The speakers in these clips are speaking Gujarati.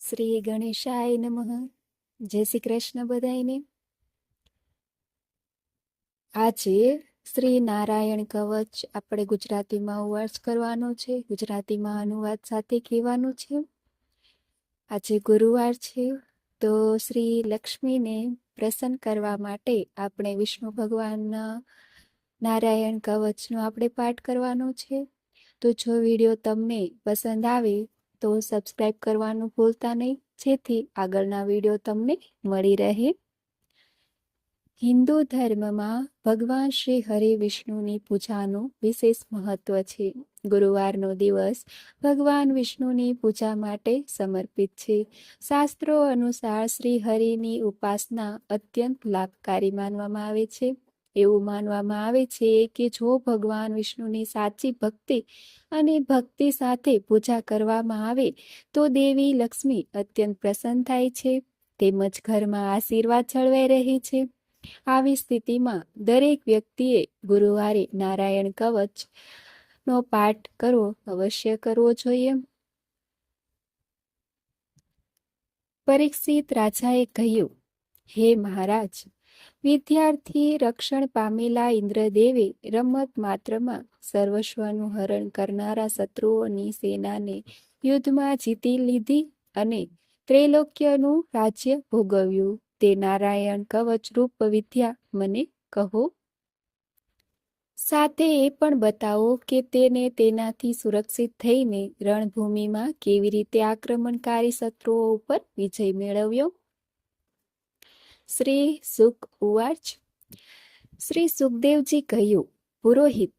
શ્રી ગણેશાય નમઃ. જય શ્રી કૃષ્ણ બધાયને. આજે શ્રી નારાયણ કવચ આપણે ગુજરાતીમાં અનુવાદ કરવાનો છે, ગુજરાતીમાં અનુવાદ સાથે કહેવાનું છે. આજે ગુરુવાર છે, તો શ્રી લક્ષ્મીને પ્રસન્ન કરવા માટે આપણે વિષ્ણુ ભગવાનના નારાયણ કવચનો આપણે પાઠ કરવાનો છે. તો જો વિડીયો તમને પસંદ આવે તો સબસ્ક્રાઈબ કરવાનું ભૂલતા નહીં, જેથી આગળના વિડીયો તમને મળી રહે. હિન્દુ ધર્મમાં ભગવાન શ્રી હરિ વિષ્ણુની પૂજાનું વિશેષ મહત્વ છે. ગુરુવારનો દિવસ ભગવાન વિષ્ણુની પૂજા માટે સમર્પિત છે. શાસ્ત્રો અનુસાર શ્રી હરિની ઉપાસના અત્યંત લાભકારી માનવામાં આવે છે. એવું માનવામાં આવે છે કે જો ભગવાન વિષ્ણુની સાચી ભક્તિ અને ભક્તિ સાથે પૂજા કરવામાં આવે તો દેવી લક્ષ્મી અત્યંત પ્રસન્ન થાય છે, તેમજ ઘરમાં આશીર્વાદ જળવાઈ રહે છે. આવી સ્થિતિમાં દરેક વ્યક્તિએ ગુરુવારે નારાયણ કવચ નો પાઠ અવશ્ય કરવો જોઈએ. પરીક્ષિત રાજાએ કહ્યું, હે મહારાજ, વિદ્યાર્થી રક્ષણ પામેલા ઇન્દ્રદેવે રમત માત્રમાં સર્વસ્વનું હરણ કરનારા શત્રુઓની સેનાને યુદ્ધમાં જીતી લીધી અને ત્રૈલોક્યનું રાજ્ય ભોગવ્યું. તે નારાયણ કવચ રૂપ વિદ્યા મને કહો. સાથે એ પણ બતાવો કે તેને તેનાથી સુરક્ષિત થઈને રણભૂમિમાં કેવી રીતે આક્રમણકારી શત્રુઓ ઉપર વિજય મેળવ્યો. શ્રી સુક ઉવાચ. શ્રી સુખદેવજી કહ્યું, પુરોહિત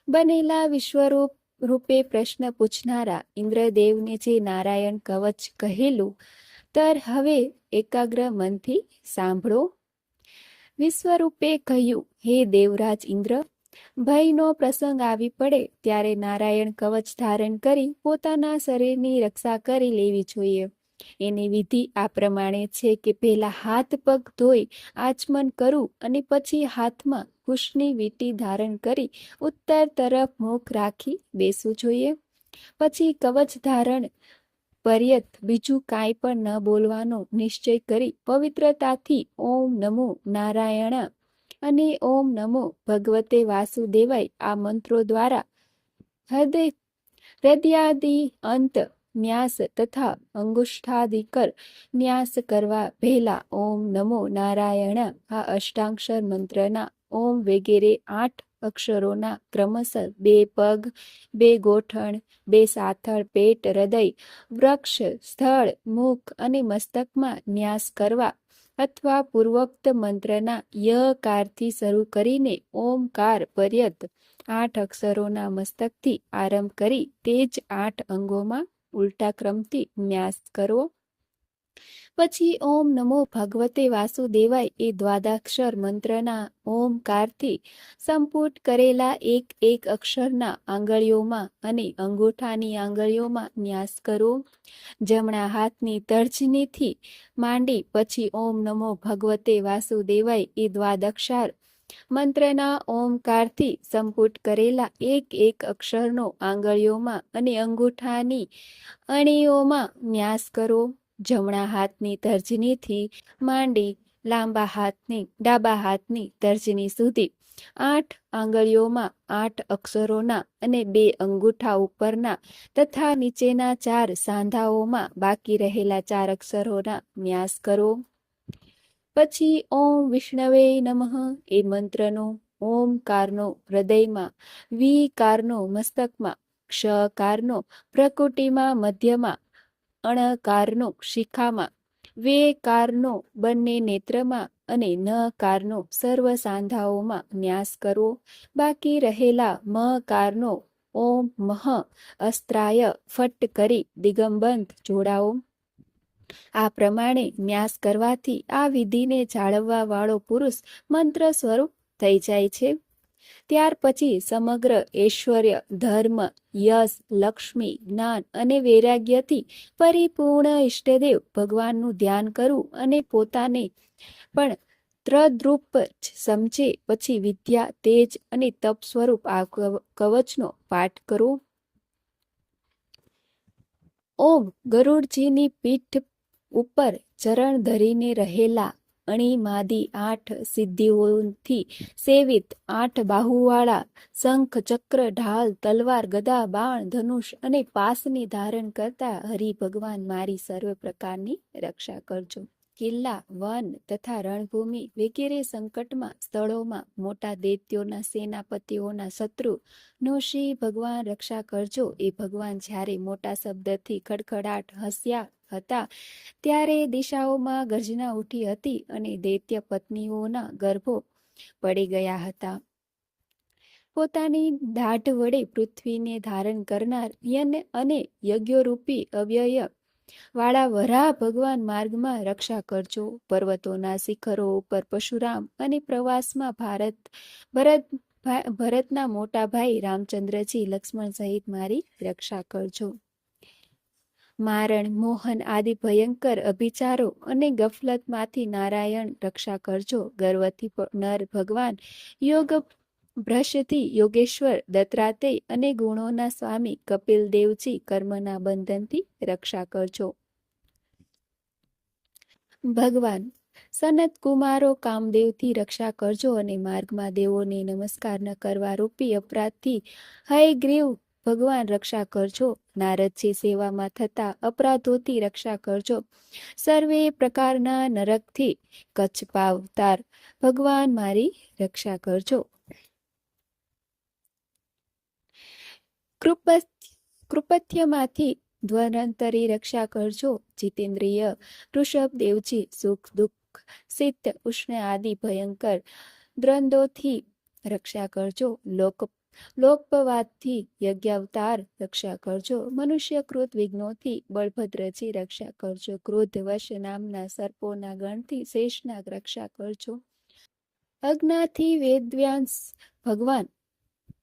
બનેલા વિશ્વરૂપ રૂપે પ્રશ્ન પૂછનારા ઇન્દ્રદેવને જે નારાયણ કવચ કહેલું તર હવે એકાગ્ર મનથી સાંભળો. વિશ્વરૂપે કહ્યું, હે દેવરાજ ઇન્દ્ર, ભયનો પ્રસંગ આવી પડે ત્યારે નારાયણ કવચ ધારણ કરી પોતાના શરીરની રક્ષા કરી લેવી જોઈએ. એની વિધિ આ પ્રમાણે છે કે પહેલા હાથ પગ ધોઈ આચમન કરવું અને પછી હાથમાં કુશની વીંટી ધારણ કરી ઉત્તર તરફ મુખ રાખી બેસવું જોઈએ. પછી કવચ ધારણ પર્યત બીજું કાંઈ પણ ન બોલવાનો નિશ્ચય કરી પવિત્રતાથી ઓમ નમો નારાયણ અને ઓમ નમો ભગવતે વાસુદેવાય આ મંત્રો દ્વારા હૃદયાદિ અંત ન્યાસ તથા અંગુષ્ઠાદિકર ન્યાસ કરવા પહેલા ઓમ નમો નારાયણ આ અષ્ટાક્ષર મંત્રના ઓમ વગેરે 8 અક્ષરોના ક્રમશઃ 2 પગ, 2 ગોઠણ, 2 સાથળ, પેટ, હૃદય, વૃક્ષ, સ્થળ, મુખ અને મસ્તકમાં ન્યાસ કરવા અથવા પૂર્વોક્ત મંત્રના યકારથી શરૂ કરીને ઓમકાર પર્યંત 8 અક્ષરોના મસ્તકથી આરંભ કરી તે જ 8 અંગોમાં ઉલટા ક્રમથી ન્યાસ કરવો. પછી ઓમ નમો ભગવતે વાસુદેવાય એ દ્વાદક્ષર મંત્રના ઓમકારથી સંપુટ કરેલા એક અક્ષરના આંગળીઓમાં અને અંગૂઠાની આંગળીઓમાં ન્યાસ કરવો. જમણા હાથની તર્જનીથી માંડી પછી ઓમ નમો ભગવતે વાસુદેવાય એ દ્વાદક્ષર મંત્રના ઓમકારથી સંપુટ કરેલા એક અક્ષરનો આંગળીઓમાં અને અંગૂઠાની અણીઓમાં ન્યાસ કરવો. જમણા હાથની તર્જનીથી માંડી ડાબા હાથની તર્જની સુધી 8 આંગળીઓમાં 8 અક્ષરોના અને 2 અંગૂઠા ઉપરના તથા નીચેના 4 સાંધાઓમાં બાકી રહેલા 4 અક્ષરોના ન્યાસ કરવો. પછી ઓમ વિષ્ણવે નમઃ એ મંત્રનો ઓમકારનો હૃદયમાં, વિકારનો મસ્તકમાં, ક્ષકારનો પ્રકૃતિમાં મધ્યમાં, અણકારનો શિખામાં, વેકારનો બંને નેત્રમાં અને નકારનો સર્વ સાંધાઓમાં ન્યાસ કરવો. બાકી રહેલા મકારનો ઓમ મહ અસ્ત્રાય ફટ કરી દિગંબંધ જોડાવો. આ પ્રમાણે ન્યાસ કરવાથી આ વિધિને જાળવવા વાળો પુરુષ મંત્ર સ્વરૂપ થઈ જાય છે. ત્યાર પછી સમગ્ર ઐશ્વર્ય, ધર્મ, યશ, લક્ષ્મી, જ્ઞાન અને વૈરાગ્યથી પરિપૂર્ણ ઇષ્ટદેવ ભગવાનનું ધ્યાન કરવું અને પોતાને પણ ત્રદ્રૂપ સમજે પછી વિદ્યા, તેજ અને તપ સ્વરૂપ આ કવચનો પાઠ કરવો. ઓમ ગરુડજીની પીઠ ઉપર ચરણ ધરીને રહેલા અણીમાદી 8 સિદ્ધિઓથી સેવિત 8 બાહુવાળા શંખ, ચક્ર, ઢાલ, તલવાર, ગદા, બાણ, ધનુષ અને પાસને ધારણ કરતા હરિ ભગવાન મારી સર્વ પ્રકારની રક્ષા કરજો. કિલ્લા, વન તથા રણભૂમિ વગેરે સંકટમાં સ્થળોમાં મોટા દૈત્યોના સેનાપતિઓના શત્રુનો શ્રી ભગવાન રક્ષા કરજો. એ ભગવાન જ્યારે મોટા શબ્દથી ખડખડાટ હસ્યા હતા ત્યારે દિશાઓમાં ગર્જના ઉઠી હતી અને દૈત્ય પત્નીઓના ગર્ભો પડી ગયા હતા. પોતાની દાઢ વડે પૃથ્વીને ધારણ કરનાર અને યજ્ઞરૂપી અવ્યય વાળા વરાહ ભગવાન માર્ગમાં રક્ષા કરજો. પર્વતોના શિખરો ઉપર પરશુરામ અને પ્રવાસમાં ભરતના મોટા ભાઈ રામચંદ્રજી, લક્ષ્મણ સહિત મારી રક્ષા કરજો. મારણ, મોહન આદિ ભયંકર અભિચારો અને ગફલતમાંથી નારાયણ રક્ષા કરજો. ગર્વથી નર ભગવાન યોગ ભ્રષ્ટથી યોગેશ્વર દત્તાત્રેય અને ગુણોના સ્વામી કપિલ દેવજી કર્મના બંધનથી રક્ષા કરજો. ભગવાન સનત કુમારો કામદેવથી રક્ષા કરજો અને માર્ગમાં દેવોને નમસ્કાર ન કરવા રૂપી અપરાધથી હયગ્રીવ ભગવાન રક્ષા કરજો. નારદજી સેવામાં થતા અપરાધોથી રક્ષા કરજો. સર્વે પ્રકારના નરકથી કચ્છ પાવતાર ભગવાન મારી રક્ષા કરજો. કૃપથ્યમાંથી ધ્વનંતરી રક્ષા કરજો. જીતેન્દ્રિય ઋષભ દેવજી સુખ દુઃખ શીત ઉષ્ણ આદિ ભયંકર દ્વંદ્વોથી રક્ષા કરજો. લોકપવાદથી યજ્ઞાવતાર રક્ષા કરજો. મનુષ્યકૃત વિઘ્નોથી બળભદ્રજી રક્ષા કરજો. ક્રોધવશ નામના સર્પોના ગણથી શેષનાગ રક્ષા કરજો. અજ્ઞાથી વેદવ્યાસ ભગવાન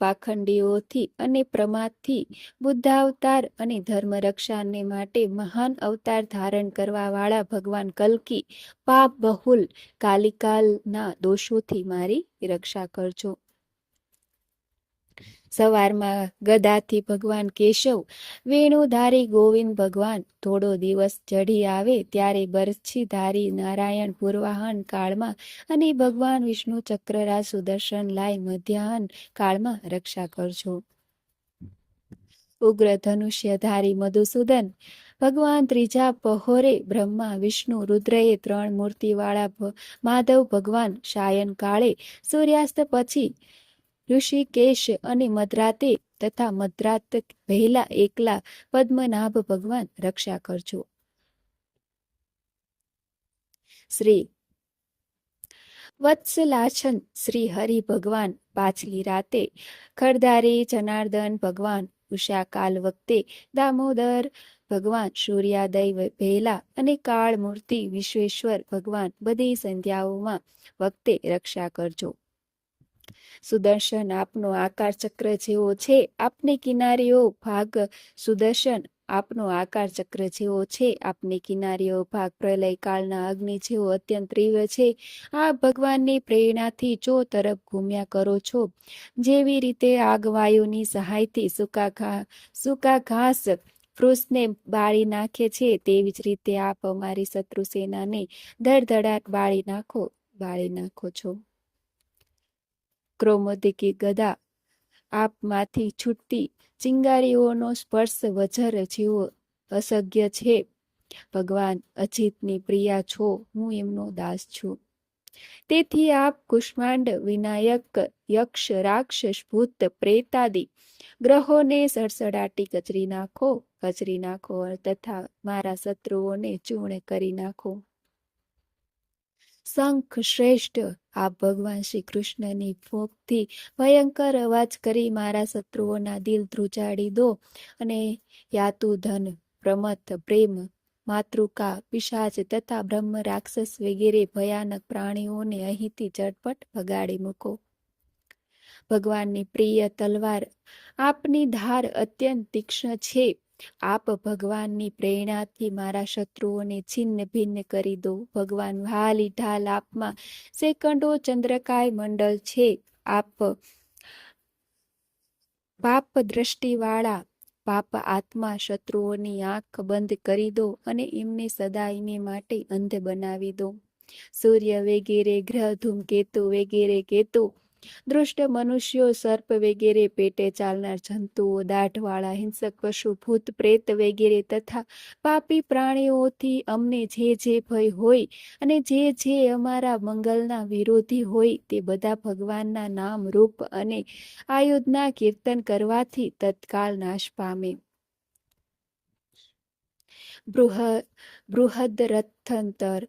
પાખંડીઓથી અને પ્રમાદથી બુદ્ધાવતાર અને ધર્મ રક્ષાને માટે મહાન અવતાર ધારણ કરવા વાળા ભગવાન કલ્કી પાપ બહુલ કાલિકાલના દોષોથી મારી રક્ષા કરજો. સવારમાં ગદાથી ભગવાન કેશવ, વેણુધારી ગોવિંદ ભગવાન થોડો દિવસ ચઢી આવે ત્યારે બરછીધારી નારાયણ પૂર્વાહન કાળમાં અને ભગવાન વિષ્ણુ ચક્રરાજ સુદર્શન લાય મધ્યાહન કાળમાં રક્ષા કરજો. ઉગ્ર ધનુષ્યધારી મધુસૂદન ભગવાન ત્રીજા પહોરે બ્રહ્મા વિષ્ણુ રુદ્રએ 3 મૂર્તિવાળા માધવ ભગવાન સાયન કાળે સૂર્યાસ્ત પછી ઋષિકેશ અને મધરાતે તથા મધરાત પહેલા એકલા પદ્મનાભ ભગવાન રક્ષા કરજો. શ્રી વત્સલાછન શ્રી હરિ ભગવાન પાછલી રાતે ખરધારી જનાર્દન ભગવાન ઉષાકાલ વખતે દામોદર ભગવાન સૂર્યોદય પહેલા અને કાળ મૂર્તિ વિશ્વેશ્વર ભગવાન બધી સંધ્યાઓમાં વખતે રક્ષા કરજો. સુદર્શન આપનો આકાર ચક્ર જેવો છે, આપની કિનારીઓ ભાગ સુદર્શન આપનો આકાર ચક્ર જેવો છે, આપની કિનારીઓ ભાગ પ્રલય કાળના અગ્નિ જેવો અત્યંત તીવ્ર છે. આ ભગવાનની પ્રેરણાથી ચો તરફ ઘૂમ્યા કરો છો. જેવી રીતે આગ વાયુની સહાયથી સૂકા ઘાસ ફૂસને બાળી નાખે છે, તેવી જ રીતે આપ અમારી શત્રુ સેનાને ધડધડાટ બાળી નાખો છો. ક્રોમોદિકી ગદા આપમાંથી છૂટતી ચિંગારીઓનો સ્પર્શ વજ્ર જેવો અસહ્ય છે. ભગવાન અજીતની પ્રિયા છો, હું એમનો દાસ છું. તેથી આપ કુષ્માંડ વિનાયક યક્ષ રાક્ષસ ભૂત પ્રેતાદિ ગ્રહોને સડસડાટી કચરી નાખો તથા મારા શત્રુઓને ચૂર્ણ કરી નાખો. શંખ શ્રેષ્ઠ આપ ભગવાન શ્રી કૃષ્ણની ફૂંકથી ભયંકર અવાજ કરી મારા શત્રુઓના દિલ ધ્રુજાડી દો અને યાતુ ધન પ્રમથ પ્રેમ માતૃકા પિશાચ તથા બ્રહ્મ રાક્ષસ વગેરે ભયાનક પ્રાણીઓને અહીંથી ઝટપટ ભગાડી મૂકો. ભગવાનની પ્રિય તલવાર આપની ધાર અત્યંત તીક્ષ્ણ છે. આપ ભગવાનની પ્રેરણાથી મારા શત્રુઓને છિન્ન ભિન્ન કરી દો. ભગવાન વહાલી ઢાલ આપમાં સેકંડો ચંદ્રકાય મંડળ છે. આપ પાપ દ્રષ્ટિવાળા પાપ આત્મા શત્રુઓની આંખ બંધ કરી દો અને એમને સદાયને માટે અંધ બનાવી દો. સૂર્ય વગેરે ગ્રહ, ધૂમકેતુ વગેરે કેતુ, દુષ્ટ મનુષ્યો, સર્પ વગેરે પેટે ચાલનાર જંતુઓ, દાઢવાળા હિંસક પશુ, ભૂત પ્રેત વગેરે તથા પાપી પ્રાણીઓથી અમને જે ભય હોય અને જે અમારા મંગલના વિરોધી હોય તે બધા ભગવાનના નામ, રૂપ અને આયુધના કીર્તન કરવાથી તત્કાળ નાશ પામે. બૃહદરથંતર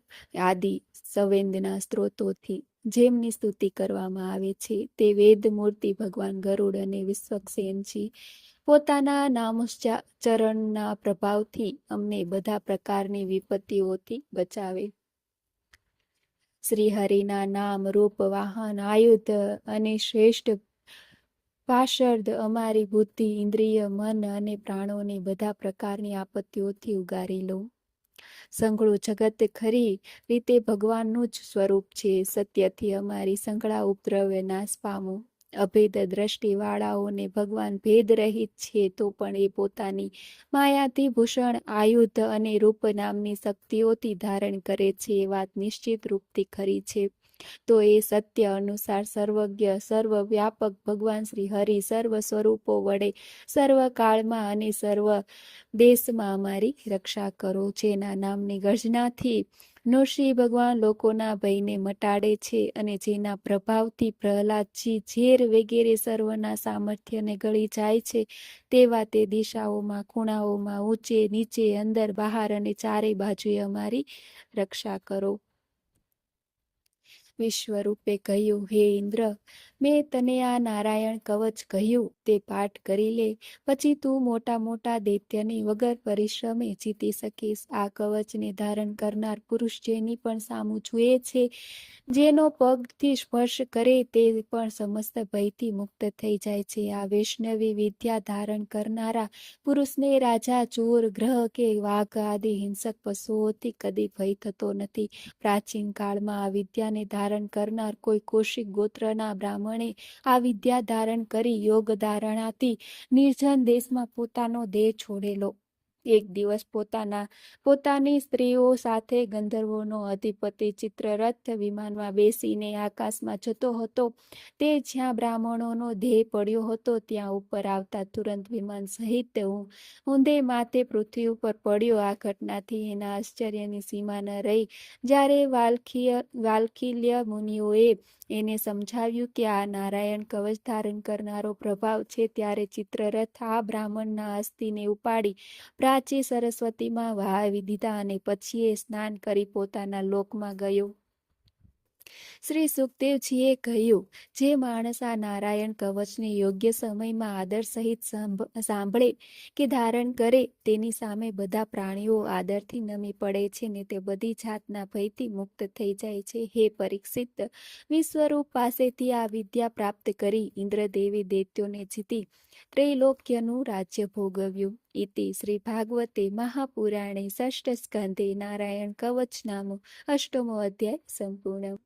આદિ સંવેદના સ્ત્રોતોથી જેમની સ્તુતિ કરવામાં આવે છે તે વેદ મૂર્તિ ભગવાન ગરુડ અને વિશ્વક્સેનજી પોતાના નામોચ્ચારણના પ્રભાવથી અમને બધા પ્રકારની વિપત્તિઓથી બચાવે. શ્રી હરિના નામ, રૂપ, વાહન, આયુધ અને શ્રેષ્ઠ પાર્ષદ અમારી બુદ્ધિ, ઇન્દ્રિય, મન અને પ્રાણોને બધા પ્રકારની આપત્તિઓથી ઉગારી લો. સંઘળું જગત ખરી રીતે ભગવાનનું જ સ્વરૂપ છે. સત્યથી અમારી સંઘળા ઉપદ્રવ્ય નાશ પામો. અભેદ દ્રષ્ટિવાળાઓને ભગવાન ભેદ રહિત છે તો પણ એ પોતાની માયાથી ભૂષણ, આયુધ અને રૂપ નામની શક્તિઓથી ધારણ કરે છે એ વાત નિશ્ચિત રૂપથી ખરી છે. તો એ સત્ય અનુસાર સર્વજ્ઞ, સર્વવ્યાપક ભગવાન શ્રી હરિ સર્વ સ્વરૂપો વડે સર્વ કાળમાં અને સર્વ દેશમાં અમારી રક્ષા કરો. જેના નામની ગર્જનાથી નૃસિંહ ભગવાન લોકોના ભયને મટાડે છે અને જેના પ્રભાવથી પ્રહલાદજી ઝેર વગેરે સર્વના સામર્થ્યને ગળી જાય છે તેવા તે દિશાઓમાં, ખૂણાઓમાં, ઊંચે નીચે, અંદર બહાર અને ચારે બાજુએ અમારી રક્ષા કરો. વિશ્વરૂપે કહ્યું, હે ઇન્દ્ર, મેં તને આ નારાયણ કવચ કહ્યું તે પાઠ કરી લે, પછી તું મોટા મોટા દૈત્યને વગર પરિશ્રમે જીતી શકીશ. આ કવચને ધારણ કરનાર પુરુષ જેની પણ સામું જુએ છે, જેનો પગથી સ્પર્શ કરે તે પણ સમસ્ત ભયથી મુક્ત થઈ જાય છે. આ વૈષ્ણવી વિદ્યા ધારણ કરનારા પુરુષને રાજા, ચોર, ગ્રહ કે વાઘ આદિ હિંસક પશુઓથી કદી ભય થતો નથી. પ્રાચીન કાળમાં આ વિદ્યાને ધારણ કરનાર કોઈ કૌશિક ગોત્રના બ્રાહ્મણે આ વિદ્યા ધારણ કરી યોગ ધારણાથી નિર્જન દેશમાં પોતાનો દેહ છોડેલો. એક દિવસ પોતાની સ્ત્રીઓ સાથે ગંધર્વોનો અધિપતિ ચિત્રરથ વિમાનમાં બેસીને આકાશમાં જતો હતો. તે જ્યાં બ્રાહ્મણોનો દેહ પડ્યો હતો ત્યાં ઉપર આવતા તુરંત વિમાન સહિત ઊંધે માથે પૃથ્વી ઉપર પડ્યો. આ ઘટનાથી એના આશ્ચર્યની સીમા ન રહી. જ્યારે વાલ્ખીલ્ય મુનિઓએ એને સમજાવ્યું કે આ નારાયણ કવચ ધારણ કરનારો પ્રભાવ છે, ત્યારે ચિત્રરથ આ બ્રાહ્મણના અસ્થિને ઉપાડી પ્રાચી સરસ્વતીમાં વહાવી દીધા અને પછી એ સ્નાન કરી પોતાના લોકમાં ગયો. શ્રી સુખદેવજીએ કહ્યું, જે માણસ આ નારાયણ કવચને યોગ્ય સમયમાં આદર સહિત સાંભળે કે ધારણ કરે તેની સામે બધા પ્રાણીઓ આદરથી નમી પડે છે ને તે બધી જાતના ભયથી મુક્ત થઈ જાય છે. હે પરીક્ષિત, વિશ્વરૂપ પાસેથી આ વિદ્યા પ્રાપ્ત કરી ઇન્દ્રદેવે દૈત્યોને જીતી ત્રૈલોક્યનું રાજ્ય ભોગવ્યું. ઇતિ શ્રી ભાગવતે મહાપુરાણે ષષ્ઠ સ્કંધે નારાયણ કવચ નામો અષ્ટમો અધ્યાય સંપૂર્ણ.